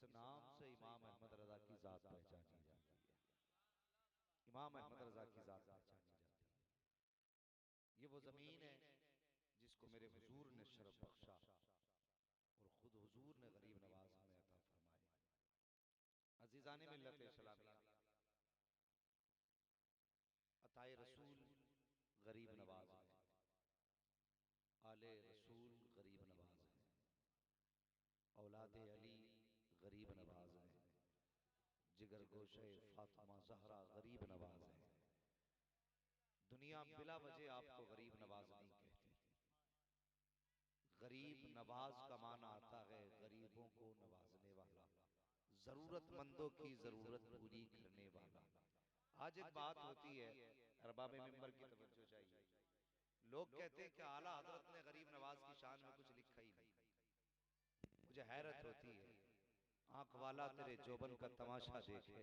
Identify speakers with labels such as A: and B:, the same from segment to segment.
A: नाम से इमाम अहमद रजा की जात पहचानी जाती है। इमाम अहमद रजा की जात पहचानी जाती है। ये वो जमीन है जिसको मेरे हुजूर ने शरफ बख्शा और खुद हुजूर ने गरीब नवाज में अता फरमाया। अजीजाने मिल्लत इस्लामिया, अताए रसूल गरीब नवाज है, आले रसूल गरीब नवाज है, औलादे अली गरीब नवाज है, जिगर गोशे फातिमा जहरा गरीब नवाज है। दुनिया बिला वजह आपको गरीब नवाज नहीं कहती। गरीब नवाज का माना आता है गरीबों को नवाजने वाला, जरूरतमंदों की जरूरत पूरी करने वाला। आज एक बात होती है, अरबाब मिंबर की तवज्जो चाहिए। लोग कहते हैं कि आला हजरत ने गरीब नवाज की शान में कुछ लिखा ही नहीं। मुझे हैरत होती है, आंख वाला तेरे जोबन का तमाशा देखे,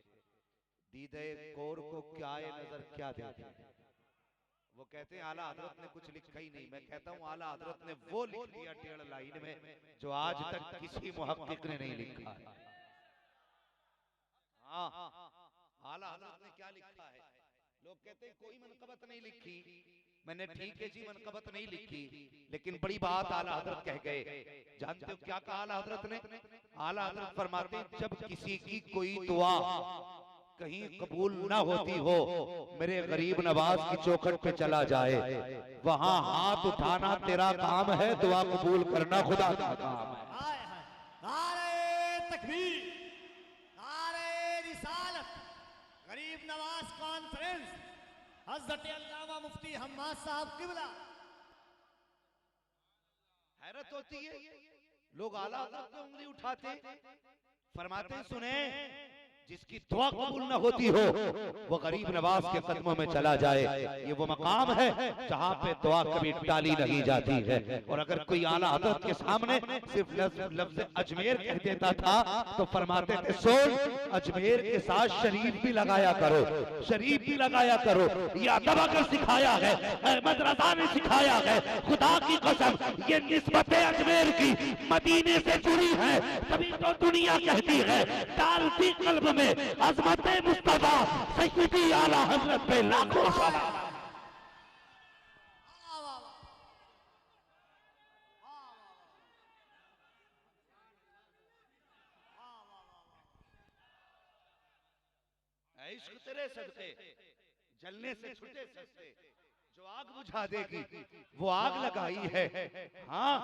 A: दीदे कोर को क्या नजर क्या देखे। वो कहते हैं आला हजरत ने कुछ लिखा ही नहीं। मैं कहता हूँ आला हजरत ने वो लिख दिया 1.5 लाइन में जो आज तक किसी मुहक्किक ने नहीं लिखा है। हाँ, आला हजरत ने क्या लिखा है। लोग कहते हैं कोई मनकबत नहीं लिखी। मैंने ठीक है जी मनकबत नहीं लिखी, लेकिन बड़ी बात आला हजरत कह गए। जानते हो क्या कहा आला हजरत ने? आला हजरत फरमाते हैं जब किसी की कोई दुआ कहीं कबूल ना होती हो, मेरे गरीब नवाज की चौखट पे चला जाए, वहां हाथ उठाना तेरा काम है, दुआ कबूल करना खुदा का काम है।
B: नारे तकबीर, नारे रिसालत, गरीब नवाज कॉन्फ्रेंस, हजरत अल्लामा मुफ्ती हम्माद साहब किबला।
A: हैरत होती है, लोग आला हजरत पे उंगली उठाते, फरमाते सुने जिसकी दुआ कबूल न होती हो वो गरीब नवाज के कदमों में चला जाए। ये वो मकाम है जहाँ पे दुआ कभी टाली नहीं जाती है। और अगर कोई आला हजरत के सामने सिर्फ लफ्ज अजमेर कह देता था तो फरमाते थे सुन, अजमेर के साथ शरीफ भी लगाया करो, शरीफ भी लगाया करो। ये अदब अगर सिखाया है, अहमद रजा ने सिखाया है, खुदा की कसम ये निस्बतें अजमेर की मदीने से जुड़ी है, तभी तो दुनिया कहती है डालती कल्ब में अजमत मुस्तफा सैयदी आला हजरत पे लाखों सलाम। इश्क तेरे सदके जलने से छुटे सस्ते, जो आग बुझा देगी वो आग लगाई है। हाँ,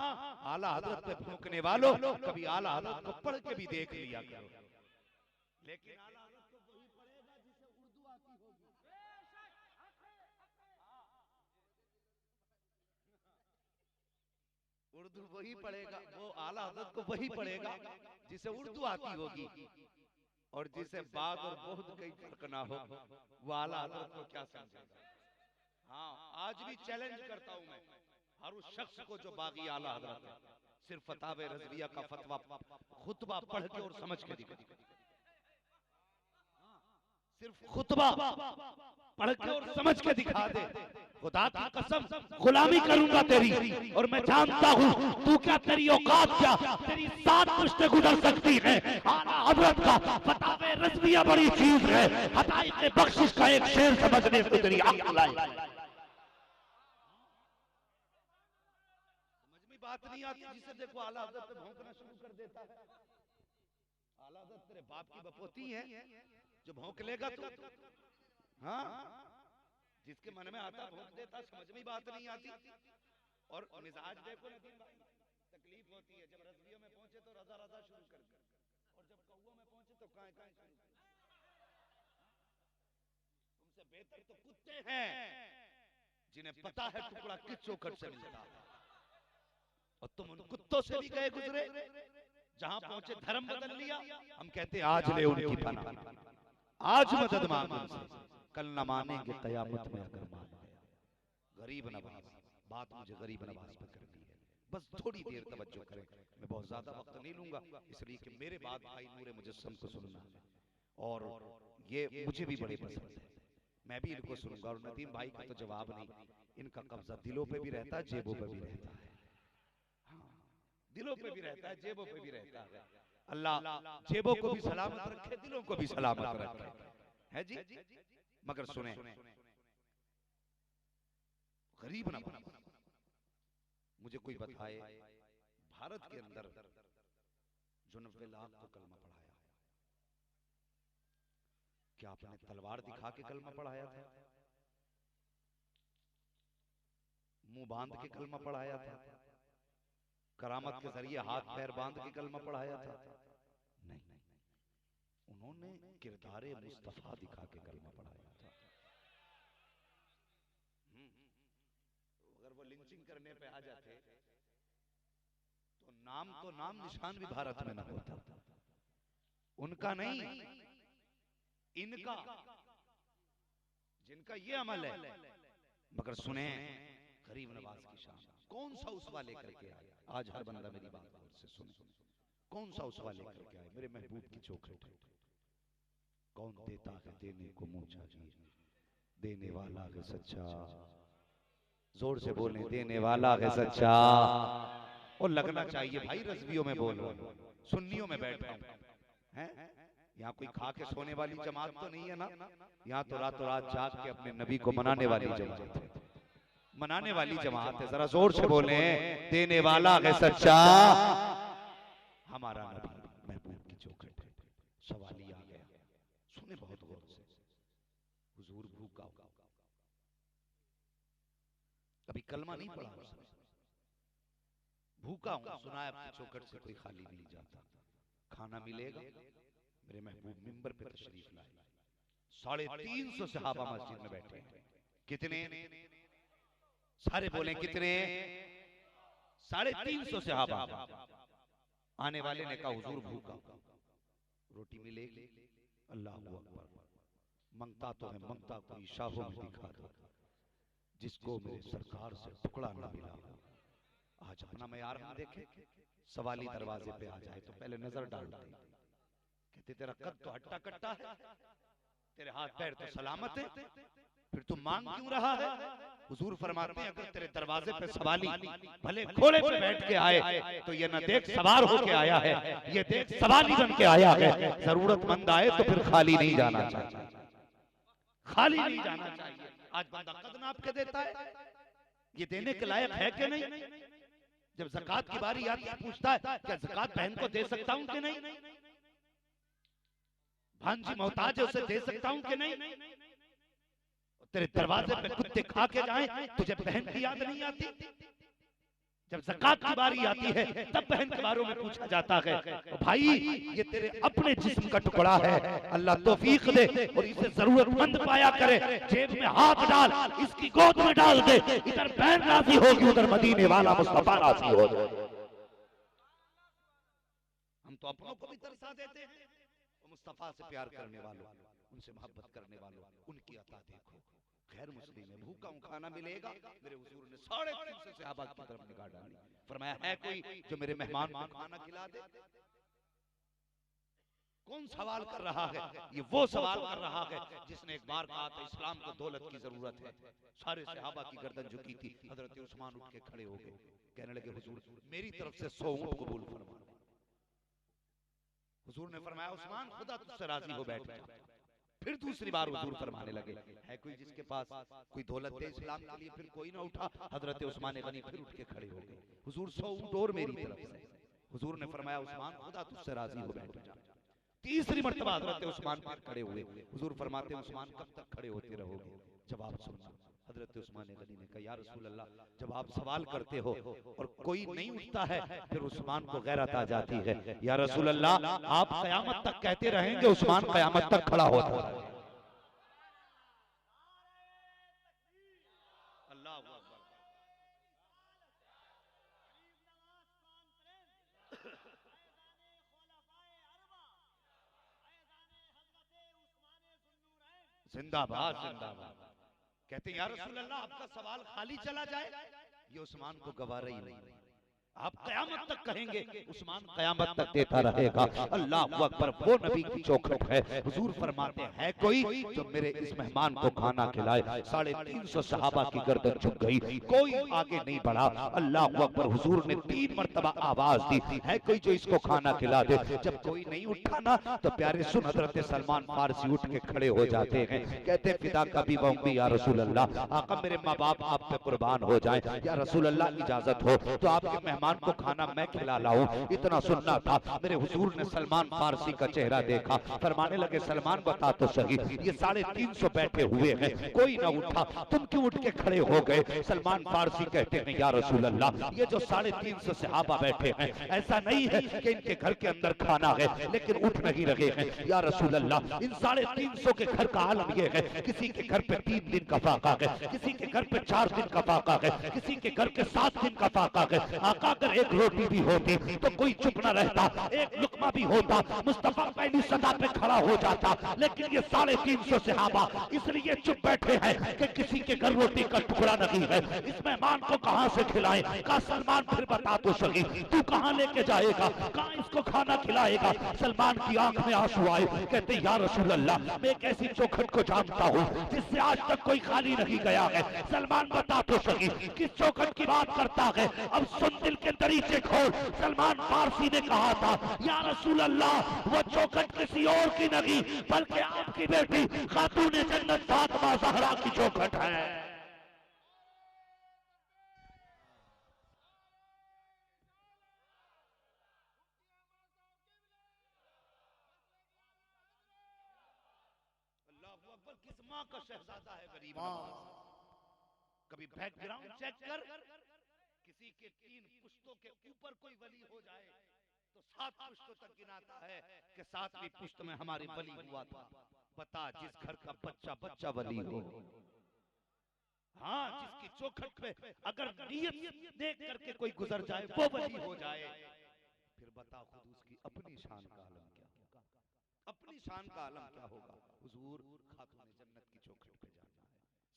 A: आला हजरत पे फूंकने वालों कभी आला हजरत को पढ़ के भी देख लिया करो। लेकिन आला हजरत को वही पढ़ेगा जिसे उर्दू आती होगी। उर्दू वही पढ़ेगा, वो आला हजरत को वही पढ़ेगा जिसे उर्दू आती होगी। और जिसे बाग और बहुत कई फर्क ना हो वो आला हजरत को क्या समझेगा। हाँ, आज भी चैलेंज करता हूं मैं हर उस शख्स को जो बागी आला हजरत है, सिर्फ फतावे रज़विया का फतवा खुतबा पढ़ के और समझ के दिखा, सिर्फ खुतबा पढ़ के और समझ के दिखा दे, खुदा की कसम गुलामी करूंगा तेरी। और मैं जानता हूँ तू क्या, तेरी औकात क्या, तेरी 7 पुश्तें गुजर सकती है। आला हजरत का फतावे रज़विया बड़ी चीज है, हदायक़े बख्शिश का एक शेर समझने को तेरी अक्ल आए। समझ में बात नहीं आती, जिसे देखो आला हजरत पे भौंकना शुरू कर देता है। आला हजरत तेरे बाप की बपोती है जो भौंक लेगा तू। हाँ, जिसके मन में आता भौंक देता, समझ में बात नहीं आती। और मिजाज देखो नदीम भाई, तकलीफ होती है जब रज़वियों में पहुंचे तो रजा रजा शुरू कर दिया, और जब कौओं में पहुंचे तो काए काए शुरू कर दिया। तुमसे बेहतर तो कुत्ते हैं जिन्हें पता है टुकड़ा किस चौखट से मिलता है। और तुम उन कुत्तों से भी गए गुजरे, जहां पहुंचे धर्म बदल लिया। हम कहते हैं आज ले उनकी पना, आज मदद मांग उनसे, कल न मानेंगे कयामत में अगर मान गया। गरीब नवाज, बात मुझे गरीब नवाज पे करनी है, बस थोड़ी देर तवज्जो करें। मैं बहुत ज्यादा वक्त नहीं लूंगा, इसलिए कि मेरे बाद भाई नूरे मुजस्सम को सुनना है और ये मुझे भी बड़े पसंद है, मैं भी इनको सुनूंगा। और नदीम भाई का तो जवाब नहीं, इनका कब्जा दिलों पे भी रहता है, जेबों पे भी रहता है। हाँ, दिलों पे भी रहता है, जेबों पे भी रहता है। अल्लाह जेबों को भी सलामत रखे, दिलों को भी सलामत रखे, है जी। मगर सुने, गरीब नवाज, मुझे कोई बताए भारत के अंदर जो 90 लाख को कलमा पढ़ाया, क्या आपने तलवार दिखा के कलमा पढ़ाया था? मुंह बांध के कलमा पढ़ाया था? करामत के जरिए हाथ पैर बांध के कलमा पढ़ाया था? नहीं, उन्होंने किरदारे मुस्तफा दिखा के कलमा पढ़ाया था। अगर वो लिंचिंग करने पे आ जाते तो नाम निशान भी भारत में ना होता। उनका नहीं, इनका, जिनका ये अमल है। मगर सुने, गरीब नवाज की शान, कौन सा उसवा लेकर के आया? आज हर बंदा मेरी बात गौर से सुने, कौन सा उसवा लेकर के आया? मेरे महबूब की चौखट है। कौन देता है देने को मुंह चाहिए, देने वाला है सच्चा। जोर से बोले, देने वाला है सच्चा। और लगना चाहिए भाई, रज़वियों में बोल रहा हूं, सुन्नियों में बैठा हूं, हैं? यहाँ कोई खा के सोने वाली जमात तो नहीं है ना? यहाँ तो रातों रात जाग के अपने नबी को मनाने वाली जमात है, मनाने वाली जमात है। जरा जोर से बोले, देने वाला है सच्चा, हमारा नबी महबूब की चौखट है। सवाली आ गया, सुने बहुत गौर से। हुजूर भूखा, कभी कलमा नहीं पढ़ा उसने, भूखा हूं, सुना है आपकी चौखट से कोई खाली नहीं जाता, खाना मिलेगा। मेरे महबूब मिंबर पे तशरीफ लाए, 350 सहाबा मस्जिद में बैठे हैं। कितने? सारे बोले कितने? 350 सहाबा। आने वाले ने कहा, हुजूर भूखा, रोटी मिलेगी? अल्लाह अकबर। मंगता तो है, मंगता कोई शाहों में दिखा दो, जिसको मेरे सरकार से टुकड़ा ना मिला। आज अपना मयार हम देखे, सवाली दरवाजे पे आ जाए तो पहले नजर डालते, कहते तेरा कद तो हट्टा कट्टा है, तेरे हाथ पैर तो सलामत है, फिर तू मांग क्यों रहा है? हुजूर फरमाते हैं, अगर तेरे दरवाजे पे सवाली भले घोड़े पे बैठ के आए तो ये न देख सवार होके आया है, ये देख सवाली बन के आया है। जरूरतमंद आए तो फिर खाली नहीं जाना चाहिए, खाली नहीं जाना चाहिए। आज बंदा कद नाप के देता है, ये देने के लायक है कि नहीं? जब ज़कात की बारी आती है पूछता है, क्या ज़कात बहन को दे सकता हूं कि नहीं? भांजी मोहताज है, उसे दे सकता हूं कि नहीं? तेरे दरवाजे पे कुत्ते खा के जाएं, तुझे बहन की याद नहीं आती? जब ज़कात की बारी आती है तब बहन के बारे में पूछा जाता है। भाई, ये तेरे अपने जिस्म का टुकड़ा है, अल्लाह तौफीक दे और इसे जरूरतमंद पाया करे। जेब में हाथ डाल, इसकी गोद में डाल दे, इधर बहन राजी होगी, उधर मदीने वाला मुस्तफा राजी हो जाए। हम तो अपनों को भी तरसा देते हैं, मुस्तफा से प्यार करने वालों, उनसे मोहब्बत करने वालों, उनकी अता देखो। खैर मुस्लिम है, भूखा हूं, खाना मिलेगा? मेरे हुजूर ने 350 सहाबा की तरफ निगाह डाली, फरमाया है कोई जो मेरे मेहमान को खाना खिला दे? कौन सवाल कर रहा है? ये वो सवाल कर रहा है जिसने एक बार कहा था इस्लाम को दौलत की जरूरत है। सारे सहाबा की गर्दन झुकी थी, हजरत उस्मान उठ के खड़े हो गए, कहने लगे हुजूर मेरी तरफ से 100 ऊंट कबूल फरमा। हुजूर ने फरमाया उस्मान खुदा तुझसे राजी हो बैठ जा। फिर दूसरी बार हुजूर फरमाने लगे है कोई जिसके पास कोई दौलत है इस्लाम के लिए? फिर कोई ना उठा, हजरत उस्मान गनी फिर उठ के खड़े हो गए, हुजूर 100 ऊंट और मेरी तरफ से। हुजूर ने फरमाया उस्मान खुदा तुझसे राजी हो बैठ जा। तीसरी मर्तबा हजरत उस्मान फिर खड़े हुए, हुजूर फरमाते उस्मान कब तक खड़े होते रहोगे? जवाब सुनना। हजरत उस्मान गनी ने कहा या रसूल अल्लाह, जब आप सवाल करते हो और कोई नहीं उठता है फिर उस्मान को गैरत आ जाती है। या रसूल अल्लाह, आप कयामत तक कहते रहेंगे उस्मान कयामत तक खड़ा होता है। अल्लाह अकबर। जिंदाबाद जिंदाबाद। कहते हैं या रसूल अल्लाह, आपका सवाल खाली चला जाए? ये उस्मान को गवारा ही नहीं। आप कयामत तक कहेंगे, उस्मान कयामत तक देता रहेगा। अल्लाह अकबर, वो नबी की चौखट है। हुजूर फरमाते हैं कोई जो मेरे इस मेहमान को खाना खिलाए। 350 सहाबा की गर्दन झुक गई, कोई आगे नहीं बढ़ा। अल्लाह अकबर, हुजूर ने 3 मरतबा आवाज दी, है कोई जो इसको खाना खिला दे। जब कोई नहीं उठा ना तो प्यारे सुन हजरत सलमान फारसी उठ के खड़े हो जाते हैं, कहते हैं फिदा का भी वंगी या रसूल अल्लाह, आका मेरे माँ बाप आप पे कुर्बान हो जाए, या रसूल अल्लाह इजाजत हो तो आपके मेहमान को खाना मैं खिला लाऊं। इतना सुनना था, मेरे हुजूर ने सलमान फारसी का चेहरा देखा, फरमाने लगे सलमान बता तो सही, ये 350 बैठे हुए हैं, कोई ना उठा, तुम क्यों उठ के खड़े हो गए? सलमान फारसी कहते हैं या रसूल अल्लाह, ये जो 350 सहाबा बैठे हैं, ऐसा नहीं है कि इनके घर के अंदर खाना है लेकिन उठ नहीं रहे हैं। या रसूल अल्लाह, इन 350 के घर का आलम ये है, किसी के घर पे 3 दिन का फाका है, किसी के घर पे 4 दिन का फाका है, किसी के घर के 7 दिन का फाका है। आका अगर एक रोटी भी होती तो कोई चुप न रहता, एक लुकमा भी होता मुस्तफा पहली सदा पे खड़ा हो जाता, लेकिन ये 350 सहाबा इसलिए चुप बैठे हैं कि किसी के घर रोटी का टुकड़ा नहीं है। इस मेहमान को कहां से खिलाएं? का सलमान फिर बता तो सही, तू कहां लेके जाएगा, कहां इसको खाना खिलाएगा? सलमान की आंख में आंसू आए, कहते या रसूल अल्लाह, मैं एक ऐसी चौखट को जानता हूं जिससे आज तक कोई खाली नहीं गया है। सलमान बता तो सही, किस चौखट की बात करता है? अब सुन दिल के तरीके खोल। सलमान फारसी ने कहा था या रसूल अल्लाह, वो चौखट किसी और की नहीं बल्कि आपकी बेटी खातून जन्नत फातिमा ज़हरा की चौखट है। अल्लाहू अकबर, किस माँ का शहजादा है गरीब नवाज? कभी बैकग्राउंड चेक कर, किसी के 3 पुश्तों के ऊपर कोई वली हो जाए तो 7 पुश्तों तक गिनाता है कि 7वीं पुश्त में हमारी वली हुआ था। बता, जिस घर का बच्चा बच्चा वली हो, हाँ, जिसकी चौखट पे अगर नियत देख करके कोई गुजर जाए वो वली हो जाए, फिर बता खुद उसकी अपनी शान का आलम क्या होगा, अपनी शान का आलम क्या होगा? हुजूर खातून जन्नत की चौखट पे जाना है।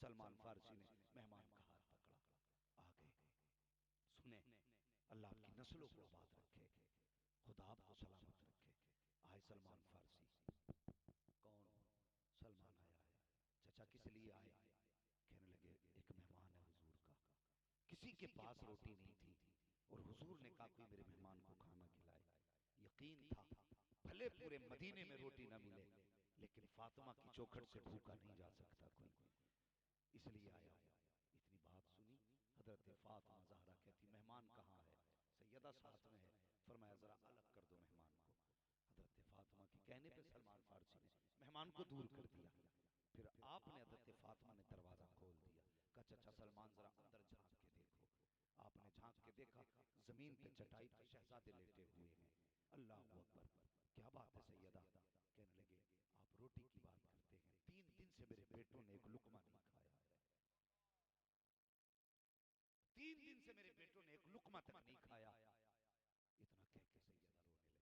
A: सलमान फारसी ने मेहमान का हाथ पकड़ा, आगे सुने, अल्लाह आपकी नस्लों को आबाद रखे, खुदा आपको सलामत रखे। आए सलमान फारसी, कौन? सलमान आया है। चाचा किस लिए आए? कहने लगे एक मेहमान है हुजूर का, किसी के पास रोटी नहीं थी और हुजूर ने कहा कोई मेरे मेहमान को खाना खिलाए। यकीन था भले पूरे मदीने में रोटी ना मिले लेकिन फातिमा की चौखट से भूखा नहीं जा सकता कोई, इसलिए आया। इतनी बात सुनी, हजरत फातिमा ज़हरा कहती मेहमान कहाँ है? सैयदा साथ में है। फरमाया जरा अलग कर दो मेहमान को। हजरत फातिमा के कहने पे सलमान फारसी ने मेहमान को दूर कर दिया। फिर आपने हजरत फातिमा ने दरवाजा खोल दिया, कहा चाचा सलमान जरा अंदर झांक के देखो। आपने झांक के देखा, जमीन पे चटाई पे शहजादे लेटे हुए हैं। अल्लाह अकबर, क्या बात है सैयदा? कहने लगे आप रोटी की बात करते हैं, 3 दिन से मेरे बेटों ने एक लुकमा नहीं खाया है, 3 दिन से मेरे बेटों ने एक लुकमा तक नहीं खाया। इतना कह के सैयदा रोने लगी।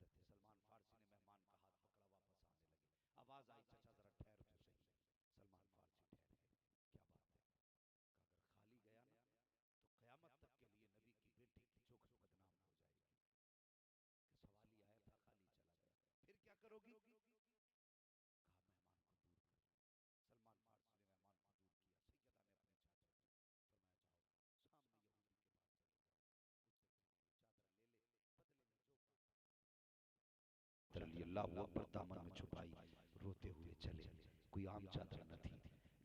A: हजरत सलमान फारसी ने मेहमान का हाथ पकड़ा, वापस आने लगे। आवाज आई चाचा जरा ठहर तो सही। सलमान फारसी ठहर गए। क्या बात है? अगर खाली गया ना तो कयामत तक के लिए नबी की बेटी की चौखट बदनाम हो जाएगी कि सवाल ही आया था खाली चला गया, फिर क्या करोगी? कहा मेहमान को दूर कर। सलमान फारसी ने मेहमान को दूर किया। सैयदा ने अपनी चादर दी, फरमाया जाओ सामने यहूदी के पास चले जाओ, उससे कहो वो चादर ले ले, बदले में जो अल्लाह अकबर दामन में छुपाई, रोते हुए चले। कोई आम चादर न थी,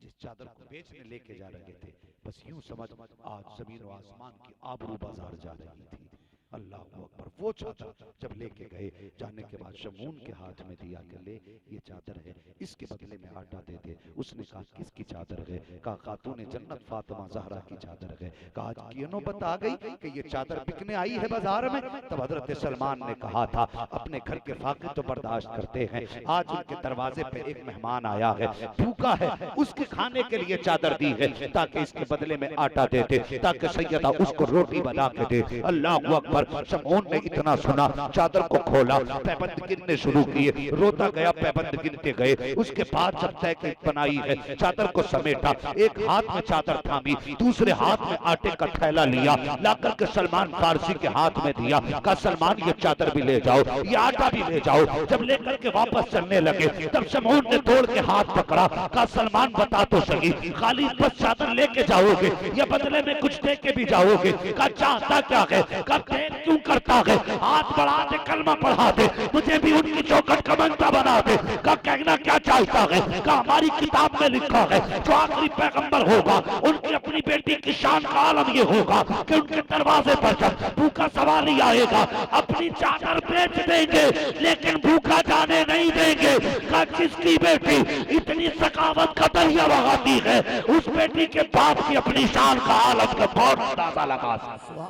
A: जिस चादर को बेचने लेके जा रहे थे बस यूं समझ आज जमीन और आसमान की आबरू बाजार जा रही थी। अल्लाह अकबर, वो चादर जब लेके गए, जाने के बाद शमून के हाथ में दिया कि ले ये चादर है, इसके बदले में आटा दे दे। उसने कहा किसकी चादर है? कहा खातून जन्नत फातिमा ज़हरा की चादर है। कहा आज की नौबत आ गई कि ये चादर बिकने आई है बाजार में। तब हजरत सलमान ने कहा था अपने घर के फाके तो बर्दाश्त करते हैं, आज उनके दरवाजे पे एक मेहमान आया है, भूखा है, उसके खाने के लिए चादर दी है ताकि इसके बदले में आटा दे दे, ताकि सैयदा उसको रोटी बना के दे। अल्लाह अकबर, शमून ने इतना सुना, चादर को खोला, पैबंद गिनने शुरू किए, रोता गया, पैबंद गिनते गए। उसके बाद जब तय की बनाई है, चादर को समेटा, एक हाथ में चादर थामी, दूसरे हाथ में आटे का थैला लिया, लाकर के सलमान फारसी के हाथ में दिया। कहा सलमान ये चादर भी ले जाओ, ये आटा भी ले जाओ। जब लेकर के वापस चलने लगे तब शमून ने तोड़ के हाथ पकड़ा। कहा सलमान बता तो सही, खाली बस चादर लेके जाओगे या बदले में कुछ दे के भी जाओगे? कहा चाहता क्या है? कहा देर क्यों करता है? हाथ बढ़ा दे, कलमा पढ़ा दे, मुझे भी उनकी चौखट का मंता बना दे। कहा कहना क्या चाहता है? कहा हमारी किताब में लिखा है जो आखिरी पैगंबर होगा उनकी अपनी बेटी की शान का आलम ये होगा कि उनके दरवाजे पर जब भूखा सवारी आएगा अपनी चादर बेच देंगे लेकिन भूखा जाने नहीं देंगे। कहा जिसकी बेटी इतनी सखावत का दरिया बहाती है उस बेटी के बाप की अपनी शान का आलम का बहुत अंदाजा लगा सकता।
B: सुभान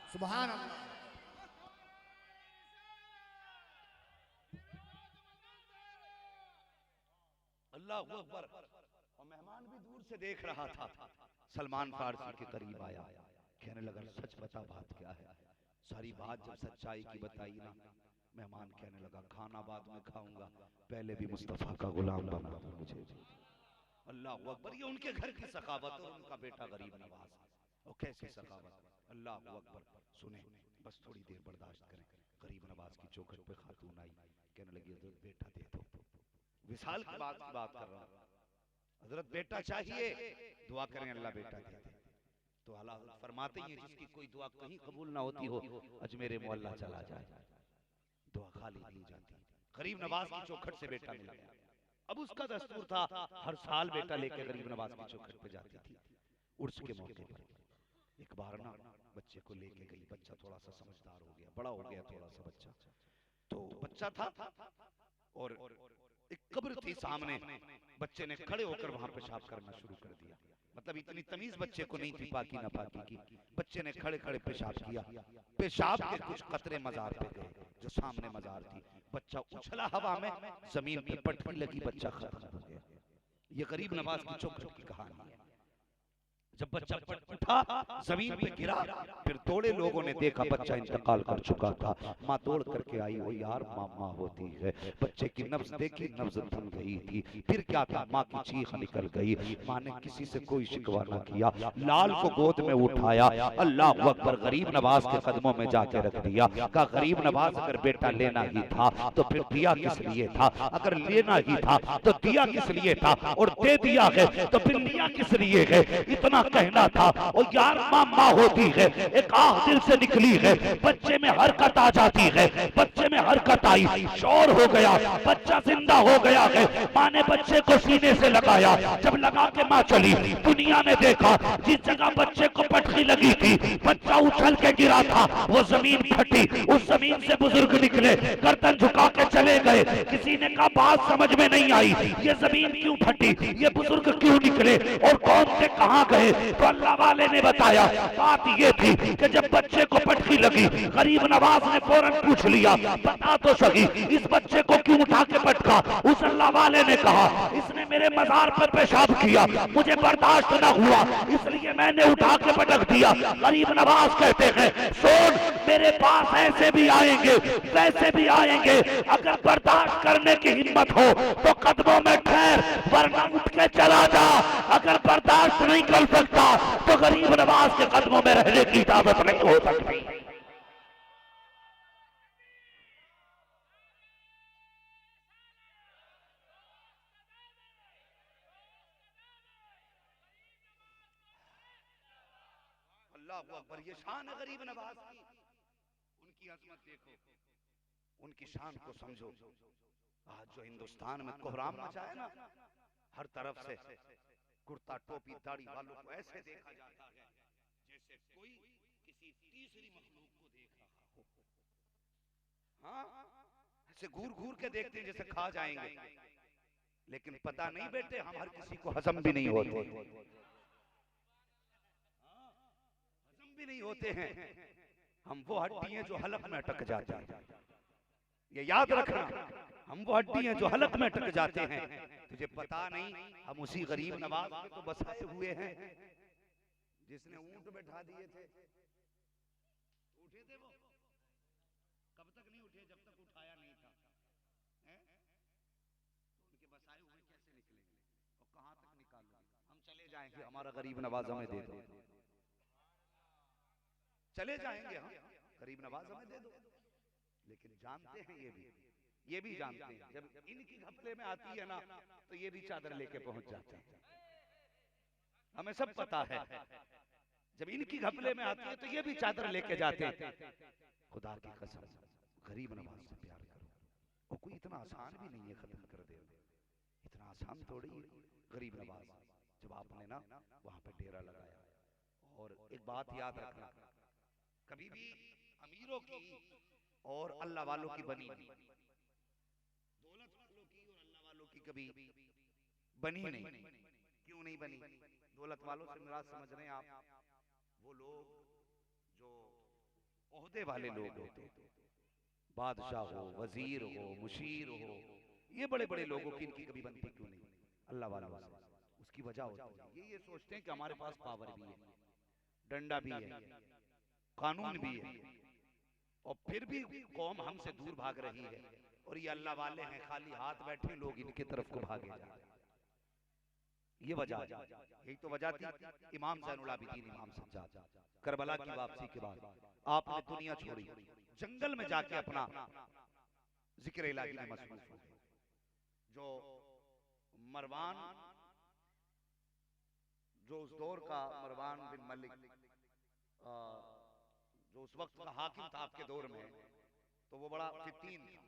B: अल्लाह, सुभान अल्लाह।
A: अल्लाह अकबर। और मेहमान भी दूर से देख रहा था। सलमान फारसी के करीब आया, कहने लगा सच बता बात क्या है? सारी बात जब सच्चाई की बताई ना, मेहमान कहने लगा खाना बाद में खाऊंगा, पहले भी मुस्तफा का गुलाम बना दो मुझे। अल्लाह अकबर। ये उनके घर की सखावत और उनका बेटा गरीब नवाज, और कैसी सखावत। अल्लाह अकबर। सुने, बस थोड़ी देर बर्दाश्त करें। गरीब नवाज की चौखट पे खातून आई, कहने लगी हजरत बेटा दे दो। विशाल की बात कर रहा हूं, हजरत बेटा चाहिए, दुआ करें अल्लाह बेटा दे दे। तो आला हज़रत फरमाते हैं जिसकी कोई दुआ कहीं कबूल ना होती हो अजमेर मोहल्ला चला जाए, दुआ खाली दी जाती। गरीब नवाज की चौखट से बेटा मिल गया। अब उसका दस्तूर था हर साल बेटा लेके गरीब नवाज की चौखट पे जाती थी। उर्स के मौके पर एक बार ना बच्चे को लेके गई। बच्चा थोड़ा सा समझदार हो गया, बड़ा हो गया थोड़ा सा बच्चा। तो बच्चा था और एक कब्र थी सामने, बच्चे ने खड़े होकर वहां पेशाब करना शुरू कर दिया। मतलब इतनी तमीज बच्चे को नहीं थी पाकी ना पाकी की। बच्चे ने खड़े खड़े पेशाब किया, पेशाब के कुछ कतरे मजार पे गए जो सामने मजार थी। बच्चा उछला हवा में, जमीन पे पटकी लगी, बच्चा खत्म हो गया। ये गरीब नवाज की चौखट की कहानी है। जब बच्चा पट उठा, जमीन पे गिरा, फिर दौड़े लोगों ने देखा बच्चा इंतकाल कर चुका था। माँ दौड़ करके आई, वो यार माँ होती है। बच्चे की नब्ज देखी, नब्ज थम गई थी। फिर क्या था, माँ की चीख निकल गई। माँ ने किसी से कोई शिकवा न किया, लाल को गोद में उठाया, अल्लाह अकबर, गरीब नवाज के कदमों में जाके रख दिया। कहा गरीब नवाज अगर बेटा लेना ही था तो फिर दिया किस लिए था? अगर लेना ही था तो दिया किस लिए था? और दे दिया है तो फिर लिया किस लिए है? इतना कहना था। और यार माँ होती है, एक आह दिल से निकली है, बच्चे में हरकत आ जाती है। बच्चे में हरकत आई, शोर हो गया, बच्चा जिंदा हो गया है। माँ ने बच्चे को सीने से लगाया, जब लगा के माँ चली, दुनिया ने देखा जिस जगह बच्चे को पटकी लगी थी बच्चा उछल के गिरा था, वो जमीन फटी। उस जमीन से बुजुर्ग निकले, गर्दन झुका के चले गए। किसी ने कहा बात समझ में नहीं आई, ये जमीन क्यों फटी, ये बुजुर्ग क्यों निकले और कौन से कहां गए? तो अल्लाह वाले ने बताया बात ये थी कि जब बच्चे को पटकी लगी, गरीब नवाज ने फौरन पूछ लिया बता तो सही इस बच्चे को क्यों उठा के पटका? उस अल्लाह वाले ने कहा इसने मेरे मजार पर पेशाब किया, मुझे बर्दाश्त न हुआ, इसलिए मैंने उठा के पटक दिया। गरीब नवाज कहते हैं सुन, मेरे पास ऐसे भी आएंगे वैसे भी आएंगे, अगर बर्दाश्त करने की हिम्मत हो तो कदमों में ठहर, वरना उठ के चला जा। अगर बर्दाश्त नहीं कर सकता तो गरीब नवाज के कदमों में रहने की इजाजत नहीं हो सकती। अल्लाह अकबर। ये शान है गरीब नवाज की, उनकी अजमत देखो, उनकी शान को समझो। आज जो हिंदुस्तान में कोहराम मचा है ना, हर तरफ से कुर्ता टोपी दाढ़ी वालों को ऐसे देखा जाता है जैसे कोई किसी तीसरी मखलूक को देख रहा हो। हाँ, ऐसे घूर घूर के देखते हैं जैसे खा जाएंगे, लेकिन पता नहीं बेटे हम हर किसी को हजम भी नहीं होते, हजम भी नहीं होते हैं। हम वो हड्डी हैं जो हलक में अटक जाते हैं, ये याद रखना। हम वो हड्डी हैं जो हलक में अटक जाते हैं। तुझे पता नहीं हम उसी गरीब नवाज में तो बसाए हुए हैं जिसने ऊंट बैठा दिए थे, उठे थे वो, उनके बसाए हुए कैसे निकलेंगे और कहां तक निकालोगे? हम चले जाएंगे, हमारा गरीब नवाज हमें दे दो, चले जाएंगे हम, गरीब नवाज हमें दे दो। लेकिन जानते हैं ये भी जानते हैं जब इनकी घपले में आती है ना तो ये भी चादर लेके पहुंच जाते हैं। हमें सब पता है जब इनकी घपले में आती है तो ये भी चादर लेके जाते हैं। खुदा की कसम गरीब नवाज से प्यार करो, और कोई इतना आसान भी नहीं है खत्म कर दे, इतना आसान थोड़ी है गरीब नवाज। जब आपने ना वहां पे डेरा लगाया, और एक बात याद रखना, कभी भी अमीरों की और अल्लाह वालों की बनी नहीं, दौलत वालों की और अल्लाह वालों की कभी बनी नहीं। क्यों नहीं बनी? दौलत वालों से मुराद समझ रहे हैं आप वो लोग जो ओहदे वाले लोग होते, बादशाह हो, वजीर हो, मुशीर हो, ये बड़े बड़े लोगों की इनकी कभी बनती क्यों नहीं? अल्लाह वालों से उसकी वजह होती है ये सोचते हैं कि हमारे पास पावर भी है, डंडा भी है, कानून भी है, और फिर भी कौम हमसे दूर भाग रही है, और ये अल्लाह वाले हैं, खाली हाथ बैठे लोग इनके तरफ को भागे जा रहे हैं। ये वजह, यही तो वजह थी इमाम ज़ैनुल आबिदीन इमाम सज्जाद करबला की वापसी के बाद आपने दुनिया छोड़ी, जंगल में जाके अपना जिक्र इलाही में मसरूफ हो गए। जो मरवान, जो उस दौर का मरवान बिन मलिक, जो उस वक्त का हाकिम था आपके दौर में, तो वो बड़ा फितीन था।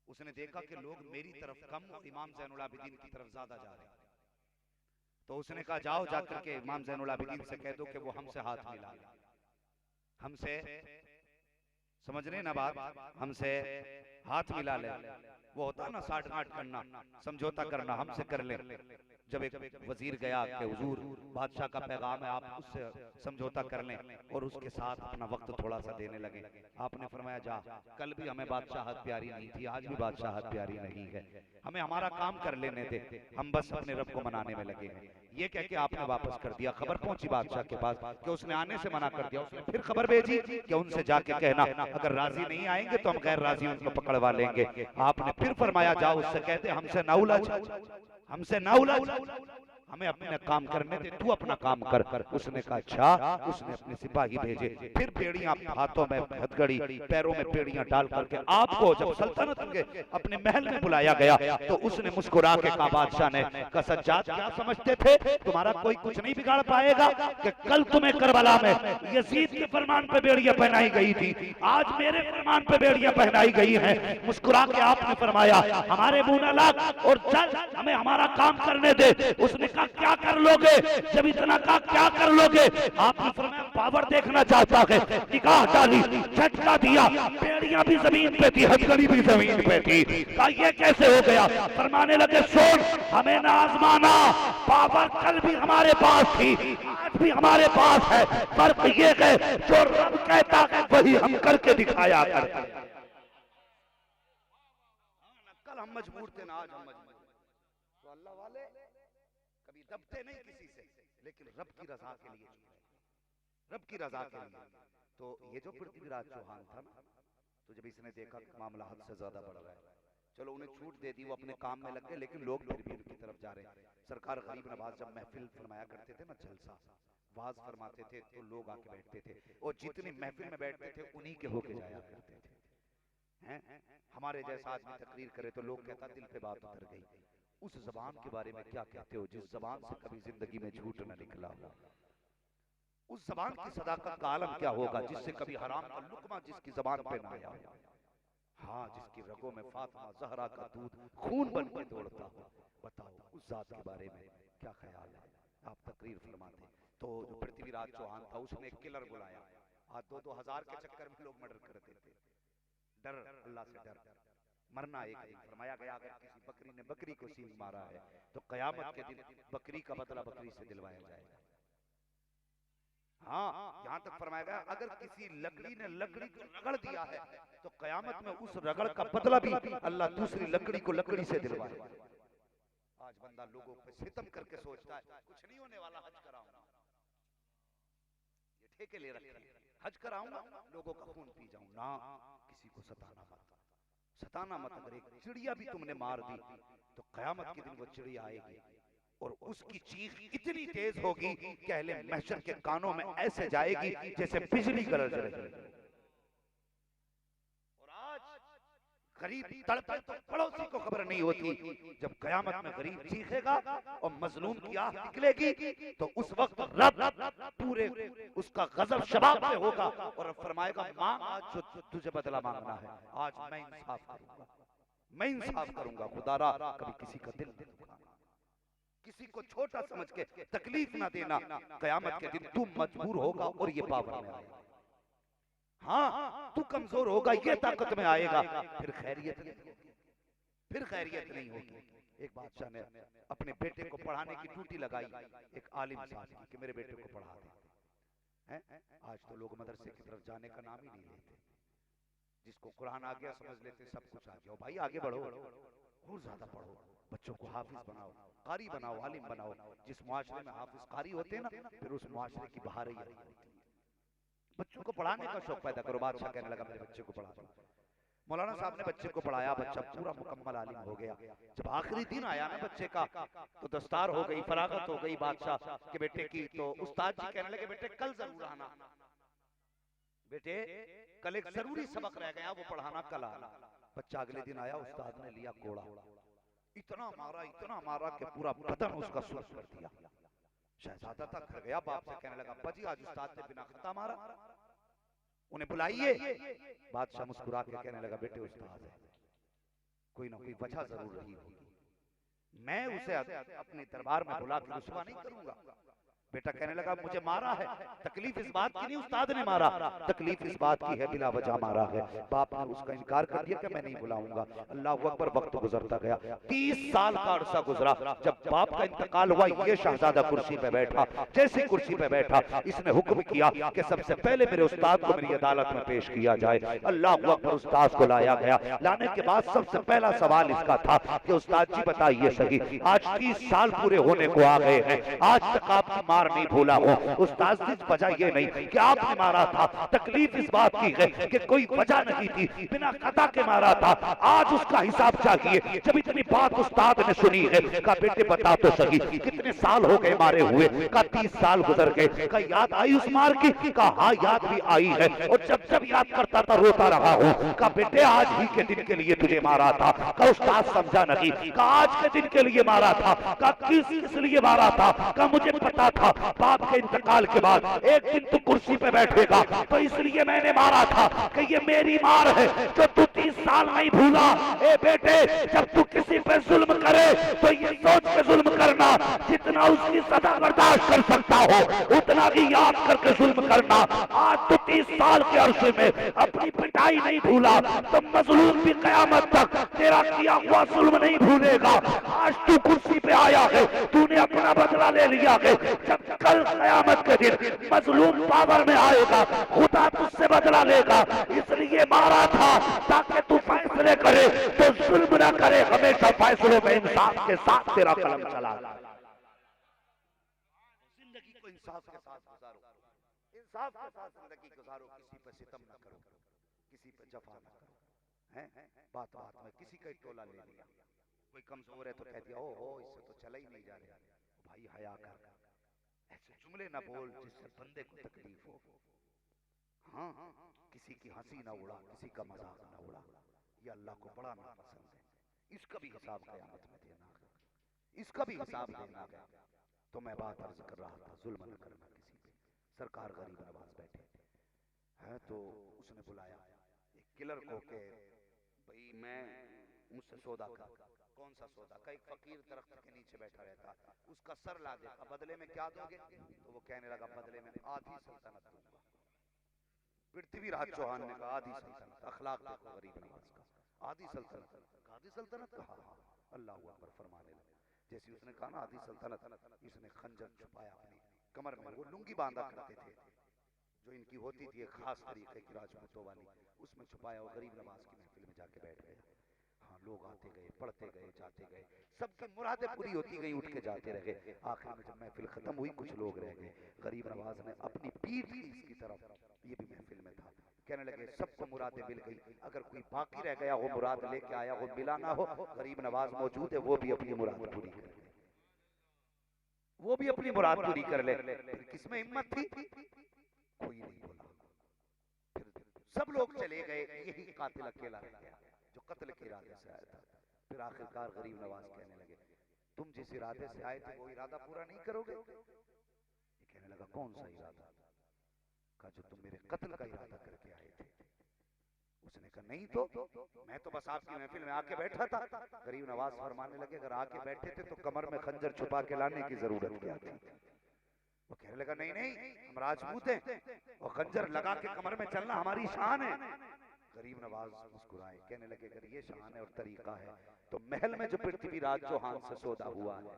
A: उसने देखा कि लोग मेरी तरफ कम और इमाम ज़ैनुल आबिदीन की तरफ ज्यादा जा रहे हैं, तो उसने कहा जाओ जाकर के इमाम ज़ैनुल आबिदीन से कह दो कि वो हमसे हाथ मिला ले, हमसे, समझ रहे ना बात, हमसे हाथ मिला ले। वो होता ना साठ गांठ करना, समझौता करना, हमसे कर ले। जब एक वजीर गया कि हुजूर बादशाह का पैगाम है, आप उससे समझौता कर लें और उसके साथ अपना वक्त थोड़ा सा देने लगे। आपने फरमाया जा, कल भी हमें बादशाहत प्यारी नहीं थी, आज भी बादशाहत प्यारी नहीं है, हमें हमारा काम कर लेने दे, हम बस अपने रब को मनाने में लगे हैं। ये कह के आपने वापस कर दिया। खबर पहुंची बादशाह के पास कि उसने आने से मना कर दिया। उसने फिर खबर भेजी कि उनसे जाके कहना अगर राजी नहीं आएंगे तो हम गैर राजी उनको पकड़वा लेंगे। आपने फिर फरमाया जाओ उससे कहते हमसे ना उलझ, हमसे ना उलझ, हमें अपने काम करने दे, तू अपना काम कर। उसने कहा अच्छा। उसने अपने सिपाही भेजे, फिर बेड़ियां हाथों में हथकड़ी, पैरों में बेड़ियां डाल करके आपको जब सल्तनत के अपने महल में बुलाया गया तो उसने मुस्कुरा के कहा, बादशाह ने कहा सज्जाद क्या समझते थे तुम्हारा कोई कुछ नहीं बिगाड़ पाएगा कि कल तुम्हें करबला में यजीद के फरमान पे बेड़ियां पहनाई गई थी, आज मेरे फरमान पे बेड़ियां पहनाई गई हैं। मुस्कुरा के आपने फरमाया हमारे मुंह न लाग और चल, हमें हमारा काम करने दे। उसने कहा क्या कर लोगे? जब इतना कहा क्या कर लोगे? आपने फरमाया पावर देखना चाहता है। निगाह डाली, झटका दिया, बेड़ियां भी जमीन पे थी, हथकड़ी भी जमीन पे थी। कहा ये कैसे हो गया? फरमाने लगे सुन, हमें ना आजमाना, पावर कल भी हमारे पास थी, आज भी हमारे पास है, फर्क ये है जो रब कहता है वही हम करके दिखाया करते हैं। कल हम मजबूर थे ना आज हम मजबूर। तो अल्लाह वाले कभी दबते नहीं किसी से, लेकिन रब की रजा के लिए, रब की रजा के लिए। तो ये जो पृथ्वीराज चौहान था ना, तो जब इसने देखा कि मामला हद से ज्यादा बढ़ रहा है, चलो उन्हें छूट दे दी, वो अपने काम में लग गए, लेकिन लोग फिर भी उनकी तरफ जा रहे हैं। सरकार गरीब नवाज जब महफिल फरमाया करते थे ना, जलसा वाज फरमाते थे तो लोग आके बैठते थे, और जितनी महफिल में बैठते थे उन्हीं के होके जाया करते थे। हैं हमारे जैसा आदमी तकरीर करे तो लोग कहता दिल पे बात उतर गई। उस जबान के बारे में क्या कहते हो जिस जबान से कभी जिंदगी में झूठ न निकला हो? उस जबान की सदाकत का आलम क्या होगा जिससे कभी हराम का लुकमा जिसकी जबान पे ना आया हो? हाँ, जिसकी रगों में फातिमा जहरा का दूध खून बन के दौड़ता हो। बताओ उस जात के बारे में क्या ख्याल है? आप तकरीर फरमाते। तो जो पृथ्वीराज चौहान था उसने एक किलर बुलाया। आज 2-2 हजार के चक्कर में लोग मर्डर करते थे। डर, अल्लाह से डर, मरना एक दिन। फरमाया गया अगर किसी बकरी ने बकरी को सींग मारा है तो कयामत के दिन बकरी का बदला बकरी से दिलवाया जाएगा। हाँ, यहाँ तक फरमाया गया अगर किसी लकड़ी ने लकड़ी को रगड़ दिया है तो कयामत में उस रगड़ का बदला भी अल्लाह दूसरी लकड़ी को लकड़ी से दिलवाएगा। आज बंदा लोगों पे सितम करके सोचता है कुछ नहीं होने वाला, हज कराऊंगा, ये ठेके ले रखे हैं, हज कराऊंगा, लोगों का खून पी जाऊं ना, किसी को सताना मत। सताना मत करे, चिड़िया भी तुमने मार दी तो कयामत के दिन वो चिड़िया आएगी और उसकी चीख इतनी तेज होगी कि अहले महशर के कानों में ऐसे जाएगी जैसे बिजली गरज रही। और आज गरीब तड़पे तो पड़ोसी को खबर नहीं होती, जब कयामत में गरीब चीखेगा और मजलूम की आह निकलेगी तो उस वक्त रब पूरे उसका गजब शबाब में होगा और फरमाएगा मांग आज जो तुझे बदला मांगना है, आज मैं इंसाफ करूंगा, मैं इंसाफ करूंगा। खुदारा कभी किसी का दिल नहीं दुखाना, किसी को छोटा समझ के तकलीफ ना देना। कयामत के दिन तू मजबूर होगा और ये पावर में आएगा। हाँ तू कमजोर होगा, ये ताकत में आएगा, फिर खैरियत नहीं होगी, फिर खैरियत नहीं होगी। एक बादशाह ने अपने बेटे को पढ़ाने की ड्यूटी लगाई एक आलिम साहब की कि मेरे बेटे को पढ़ा दे। आज तो लोग मदरसे की तरफ जाने का नाम ही नहीं लेते। जिसको कुरान आ गया समझ लेते सब कुछ आ गया। भाई आगे बढ़ो और ज्यादा पढ़ो, बच्चों को हाफिज बनाओ, कारी बनाओ, आलिम बनाओ। जिस मुआशरे में हाफिज कारी होते हैं ना, फिर उस मुआशरे की बहार ही होती है। बच्चों को पढ़ाने का शौक पैदा करो। बादशाह कहने लगा मेरे बच्चे को पढ़ा दो। मौलाना साहब ने बच्चे को पढ़ाया, बच्चा पूरा मुकम्मल आलिम हो गया। जब आखिरी दिन आया ना बच्चे का तो दस्तार हो गई, फरागत हो गई बादशाह के बेटे की। तो उस्ताद जी कहने लगे बेटे कल जरूर आना, बेटे कल एक जरूरी सबक रह गया वो पढ़ाना, कल आना। बच्चा अगले दिन आया, उस्ताद ने लिया कोड़ा, इतना मारा कि पूरा बदन उसका सुस्त कर दिया। शहजादा तक घर गया, बाप से कहने लगा अब्बा जी आज उस्ताद ने बिना खत्ता मारा, उन्हें बुलाइए। बादशाह मुस्कुरा के कहने लगा बेटे उस्ताद है, कोई ना कोई वजह जरूर रही होगी, मैं उसे अपने दरबार में बुला के रुसवा नहीं करूंगा। बेटा कहने लगा मुझे मारा है, तकलीफ इस बात की नहीं उस्ताद ने मारा, तकलीफ इस बात की है बिला वजह मारा है। बाप ने उसका इनकार कर दिया कि मैं नहीं बुलाऊंगा। अल्लाह अकबर। वक्त गुजरता गया, 30 साल का अरसा गुजरा। जब बाप का इंतकाल हुआ, ये शहजादा कुर्सी पे बैठा। जैसे कुर्सी पे बैठा इसने हुक्म किया कि सबसे पहले मेरे उस्ताद को मेरी अदालत में पेश किया जाए। अल्लाह अकबर। उस्ताद को लाया गया। लाने के बाद सबसे पहला सवाल इसका था कि उस्ताद जी बताइए सही, आज 30 साल पूरे होने को आ गए हैं, आज तक आपकी मार नहीं भूला हो। उस्ताद जी वजह ये नहीं कि आपने मारा था, तकलीफ इस बात की है कि कोई वजह नहीं थी, बिना कदा के मारा था, आज उसका हिसाब चाहिए। जब इतनी बात उस्ताद ने सुनी है, कहा बेटे बता तो सही कितने साल हो गए मारे हुए? कहा 30 साल गुजर गए। कहा याद आई उस मार की? कहा हाँ याद भी आई है, और जब जब याद करता था रोता रहा हूँ। कहा बेटे आज ही के दिन के लिए तुझे मारा था? कहा उस्ताद समझा नहीं। कहा आज के दिन के लिए मारा था। कहा किस लिए मारा था? कहा मुझे पता था बाप के इंतकाल के बाद एक दिन तू कुर्सी पे बैठेगा, तो इसलिए मैंने मारा था कि ये मेरी मार है जो तू 30 साल नहीं भूला। ए बेटे जब तू किसी पे जुल्म करे तो ये सोच के जुल्म करना जितना उसकी सजा बर्दाश्त कर सकता हो उतना ही याद करके जुल्म करना। आज तू 30 साल के अरसे में अपनी पिटाई नहीं भूला तो मजलूम भी कयामत तक तेरा किया हुआ जुल्म नहीं भूलेगा। आज तू कुर्सी पे आया है, तूने अपना बदला ले लिया है। जब कल कयामत के दिन मजलूम पावर में आएगा, खुदा तुझसे बदला लेगा। इसलिए मारा था ताकि तू फैसले करे तो जुल्म ना करे, हमेशा फैसलों में इंसाफ के साथ तेरा कलम चला। जिंदगी को इंसाफ के साथ गुजारो, इंसाफ के साथ जिंदगी गुजारो। किसी पे सितम ना करो, किसी पे जफा ना करो। हैं बात बात में किसी का टोला ले लिया, कोई कमजोर है तो कह दिया ओ इससे तो चला ही नहीं जा रहा। भाई हया कर, ऐसे जुमले ना बोल जिससे बंदे को तकलीफ हो। हाँ किसी की हंसी ना उड़ा, किसी का मजाक ना उड़ा, ये अल्लाह को बड़ा नापसंद है। इसका भी हिसाब क़यामत में देना है, इसका भी हिसाब देना है। तो मैं बात अर्ज कर रहा था जुल्म न करना किसी पे। सरकार गरीब नवाज बैठे है तो उसने बुलाया एक किलर को के भाई मैं मुझसे सौदा कर। कौन सा सौदा? का एक फकीर दरख्त के नीचे बैठा रहता, उसका सर ला दे, बदले में क्या दोगे? तो वो कहने लगा बदले में आधी सल्तनत दूंगा। पृथ्वीराज चौहान ने कहा आधी सल्तनत। अखलाक देखो गरीब नवाज का, आधी सल्तनत। आधी सल्तनत कहा? अल्लाह अकबर फरमाने लगे। जैसे उसने कहा ना आधी सल्तनत, इसने खंजर छुपाया अपनी कमर में। वो लुंगी बांधा करते थे जो इनकी होती थी एक खास तरीके की राजपूतों वाली, उसमें छुपाया। वो गरीब नवाज की महफिल में जाके बैठ गया। हाँ लोग आते गए, पढ़ते गए, जाते गए, सबकी मुरादें पूरी होती गई, उठ के जाते रहे। आखिर में जब महफिल खत्म हुई कुछ लोग रह गए। गरीब नवाज ने अपनी पीठ की इसकी तरफ, ये भी महफिल में था, कहने लगे सबको मुरादें मिल गई, अगर कोई बाकी रह गया हो मुराद लेके आया हो मिला ना हो, गरीब नवाज मौजूद है, वो भी अपनी मुराद पूरी कर ले, वो भी अपनी मुराद पूरी कर ले। फिर किसमें हिम्मत थी? कोई नहीं बोला। फिर सब लोग चले गए, यही कातिल अकेला रह गया जो कत्ल के इरादे से आया था। फिर आखिरकार गरीब नवाज कहने लगे तुम जिस इरादे से आए थे वो इरादा पूरा नहीं करोगे? ये कहने लगा कौन सा इरादा? कहा जो तुम मेरे कत्ल का इरादा करके आए थे। उसने कहा नहीं तो मैं तो बस आपकी महफिल में आके बैठा था। गरीब नवाज फरमाने लगे अगर आके बैठे थे तो कमर में खंजर छुपा के लाने की जरूरत क्या थी? वो कहने लगा नहीं नहीं हम राजपूत हैं और खंजर लगा के कमर में चलना हमारी शान है। गरीब नवाज मुस्कुराए, कहने लगे अगर ये शान है और तरीका है तो महल में जो पृथ्वीराज चौहान से सौदा हुआ है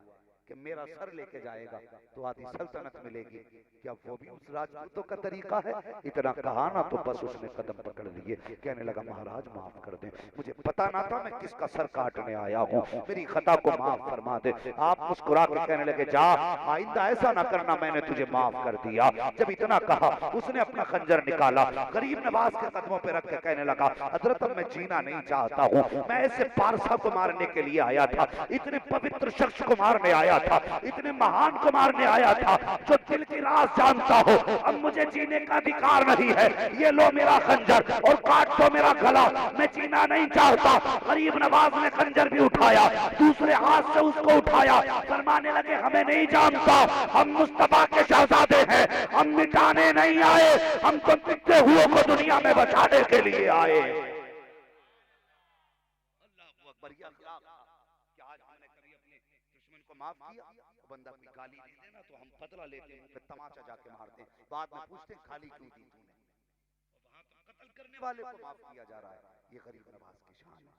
A: कि मेरा सर लेके जाएगा तो आधी सल्तनत मिलेगी, क्या वो भी उस राजपूतों का तरीका है? इतना कहा ना तो बस उसने कदम पकड़ लिए, कहने लगा महाराज माफ कर दें, मुझे पता ना था मैं किसका सर काटने आया हूँ, मेरी खता को माफ फरमा दे। आप मुस्कुरा के कहने लगे जा आइंदा ऐसा ना करना, मैंने तुझे माफ कर दिया। जब इतना कहा उसने अपना खंजर निकाला, गरीब नवाज के कदमों पर रख के कहने लगा हजरत अब मैं जीना नहीं चाहता हूँ, मैं ऐसे पारसा को मारने के लिए आया था, इतने पवित्र शख्स को मारने आया था, इतने महान को मारने आया था जो दिल की राज जानता हो। अब मुझे जीने का अधिकार नहीं है, ये लो मेरा खंजर और काट दो मेरा गला, मैं जीना नहीं चाहता। गरीब नवाज ने खंजर भी उठाया, दूसरे हाथ से उसको उठाया, फरमाने लगे हमें नहीं जानता, हम मुस्तफा के शहजादे हैं, हम मिटाने नहीं आए, हम तो पिछले हुए को दुनिया में बचाने के लिए आए। अल्लाह अकबर, या अल्लाह, क्या आज हमने कभी अपने दुश्मन को माफ किया? बंदा कोई गाली दे देना तो हम बदला लेते हैं, फिर तमाचा जाके मारते हैं, बाद में पूछते हैं खाली क्यों दी तूने? वहां तो कत्ल करने वाले को माफ किया जा रहा है। ये गरीब नवाज की शान है,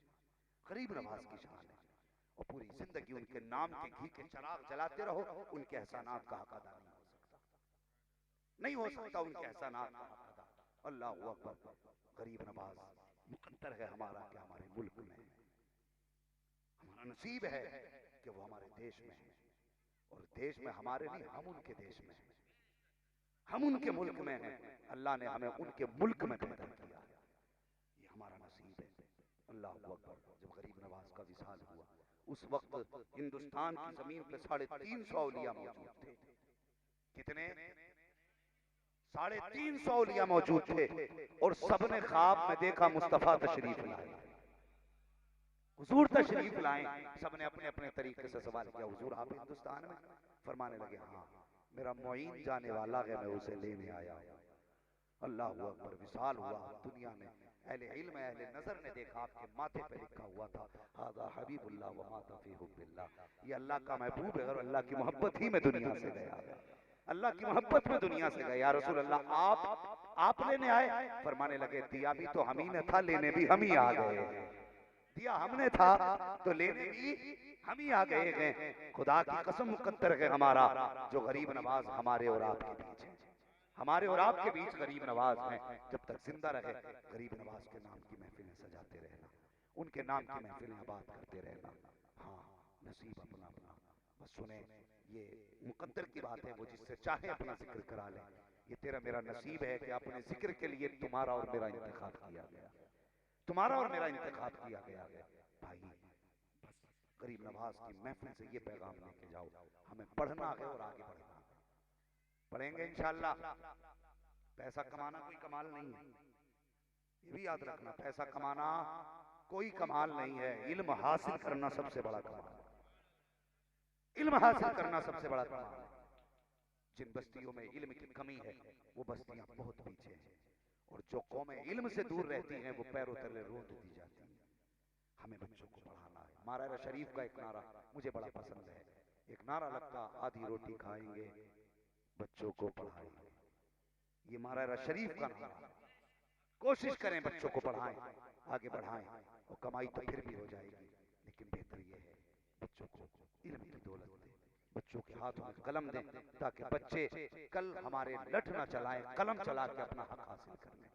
A: गरीब नवाज की शान है। और पूरी जिंदगी उनके नाम के घी के चिराग जलाते रहो, उनके एहसानात का हक अदा नहीं हो सकता, उनके एहसानात का हक अदा। अल्लाह अकबर, गरीब नवाज मुकद्दर है हमारा कि हमारे मुल्क में, हमारा नसीब है कि वो हमारे देश में है, और देश में हमारे नहीं, हम उनके देश में हैं, हम उनके मुल्क में हैं। अल्लाह ने हमें उनके मुल्क में पैदा किया, ये हमारा नसीब है। अल्लाह अकबर। जब गरीब नवाज का विसाल हुआ उस वक्त हिंदुस्तान की जमीन पे 350 औलिया मौजूद थे। कितने? 350 औलिया मौजूद थे, और सबने ख्वाब में देखा मुस्तफा तशरीफ लाए, हुजूर तशरीफ लाए। सबने अपने अपने तरीके से सवाल किया हुजूर आप हिंदुस्तान में? फरमाने लगे हाँ, मेरा मुईन जाने वाला है, मैं उसे लेने आया हूँ। अल्लाह अकबर। विसाल हुआ दुनिया में, अहले इल्म अहले नजर ने देखा, आपके माथे पे लिखा हुआ था हाज़ा हबीबुल्लाह व माता फी हुब्बिल्लाह, ये अल्लाह का महबूब है और अल्लाह की मोहब्बत ही में दुनिया से गया, अल्लाह की मोहब्बत में दुनिया से गया। या रसूल अल्लाह आप लेने आए? फरमाने लगे दिया भी तो हम ही ने था, लेने भी हम ही आ गए। दिया हमने था तो लेने भी हम ही आ गए हैं। खुदा की कसम मुकद्दर है हमारा जो गरीब नवाज हमारे और आपके बीच है, हमारे और आपके बीच गरीब नवाज हैं। जब तक जिंदा रहे गरीब नवाज के नाम की महफिलें सजाते रहना, उनके नाम की महफिलें आबाद करते रहना। हाँ, नसीब अपना अपना। बस सुने, ये मुकद्दर की बात है, वो जिससे चाहे अपना जिक्र करा ले। ये तेरा मेरा नसीब है कि अपने जिक्र के लिए तुम्हारा और मेरा इंतखाब किया गया, तुम्हारा और मेरा इंतखाब किया गया है। भाई बस गरीब नवाज की महफिल से ये पैगाम लेके जाओ, हमें पढ़ना है और आगे बढ़ना है। पढ़ेंगे इंशाअल्लाह। पैसा कमाना कोई कमाल नहीं है, ये भी याद रखना। पैसा कमाना कोई कमाल नहीं है, इल्म हासिल करना सबसे बड़ा कमाल है। इल्म हासिल करना सबसे बड़ा कमाल है। जिन बस्तियों में इल्म की कमी है वो बस्तियां बहुत पीछे हैं, और जो कौमें इल्म से दूर रहती हैं वो पैरों तले रोंद दी जाती हैं। हमें बच्चों को पढ़ाना है। मारारा शरीफ का एक नारा मुझे बड़ा पसंद है। एक नारा लगता, आधी रोटी खाएंगे बच्चों को पढ़ाएंगे। ये मारारा शरीफ का नारा। कोशिश करें बच्चों को पढ़ाएं, आगे बढ़ाएं, और कमाई तो फिर भी हो जाएगी, लेकिन बेहतर ये है बच्चों को इल्म की दौलत दें, बच्चों के हाथों में कलम दें, ताकि बच्चे कल हमारे लठ न चलाएं, कलम चला के अपना हक हासिल कर लें।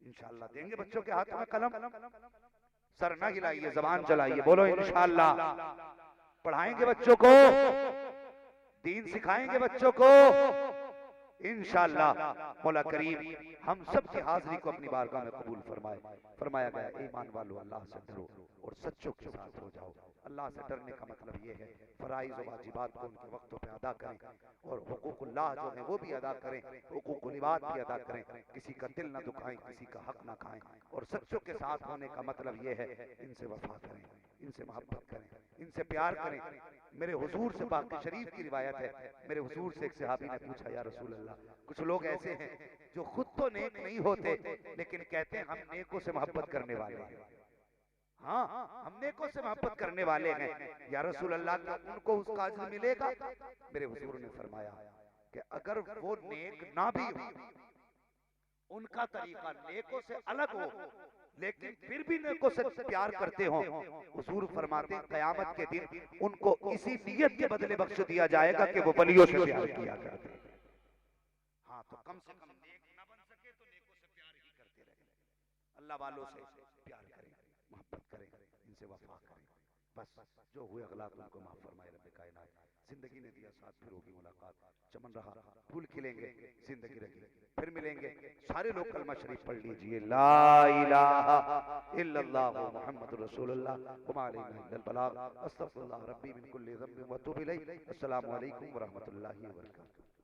A: इंशाअल्लाह देंगे बच्चों के हाथों में कलम। सर न हिलाइए, जबान चलाइए, बोलो इंशाअल्लाह। पढ़ाएंगे बच्चों को, दीन सिखाएंगे बच्चों को, इंशाअल्लाह मौला करीम हम सब की हाजिरी को अपनी बारगाह में कबूल फरमाए। फरमाया गया ईमान वालों अल्लाह से डरो और सच्चों के साथ हो जाओ। अल्लाह से डरने का मतलब ये है फराइज और वाजिबात को उनके वक्तों पे अदा करें और हुकूकुल्लाह जो है वो भी अदा करें, हुकूकुल इबाद भी अदा करें, किसी का दिल ना दुखाएं, किसी का हक ना खाएं। और सच्चों के साथ होने का मतलब ये है इनसे वफा करें, इनसे मोहब्बत करें, इनसे प्यार करें। मेरे हुजूर से पाक शरीफ की रिवायत है, मेरे हुजूर से एक सहाबी ने पूछा या रसूल अल्लाह, कुछ लोग ऐसे हैं जो खुद तो नेक नहीं होते लेकिन कहते हैं हम नेकों से मोहब्बत करने वाले हैं। हाँ, हम नेकों से मोहब्बत करने वाले हैं या रसूल अल्लाह, क्या उनको उसका अज्र मिलेगा? मेरे हुजूर ने फरमाया कि अगर वो नेक ना भी हो, उनका तरीका नेकों से अलग हो लेकिन फिर भी नेकों से प्यार करते हो, हुजूर फरमाते हैं क़यामत के दिन उनको इसी नियत के बदले बख्श दिया जाएगा कि वो वलियों से प्यार किया करते हैं। हाँ, तो कम से कम नेक ना बन सके तो नेकों से प्यार ही करते रहें। अल्लाह वालों से प्यार करें, मोहब्बत करें, इनसे वफा करें। बस जो हुए अगला उनको माफ फरमाए रब्बे कायनात। जिंदगी ने दिया साथ, फिर होगी मुलाकात। चमन रहा फूल खिलेंगे, जिंदगी रही, फिर मिलेंगे। सारे लोग कलमा शरीफ पढ़ लीजिए, ला इलाहा इल्लल्लाह मुहम्मदुर रसूलुल्लाह व मा अलैना इल्लल बलाग। अस्तगफिरुल्लाह रब्बी मिन कुल्ली ज़ंबिन व अतूबु इलैह। अस्सलामु अलैकुम व रहमतुल्लाहि व बरकातुहू।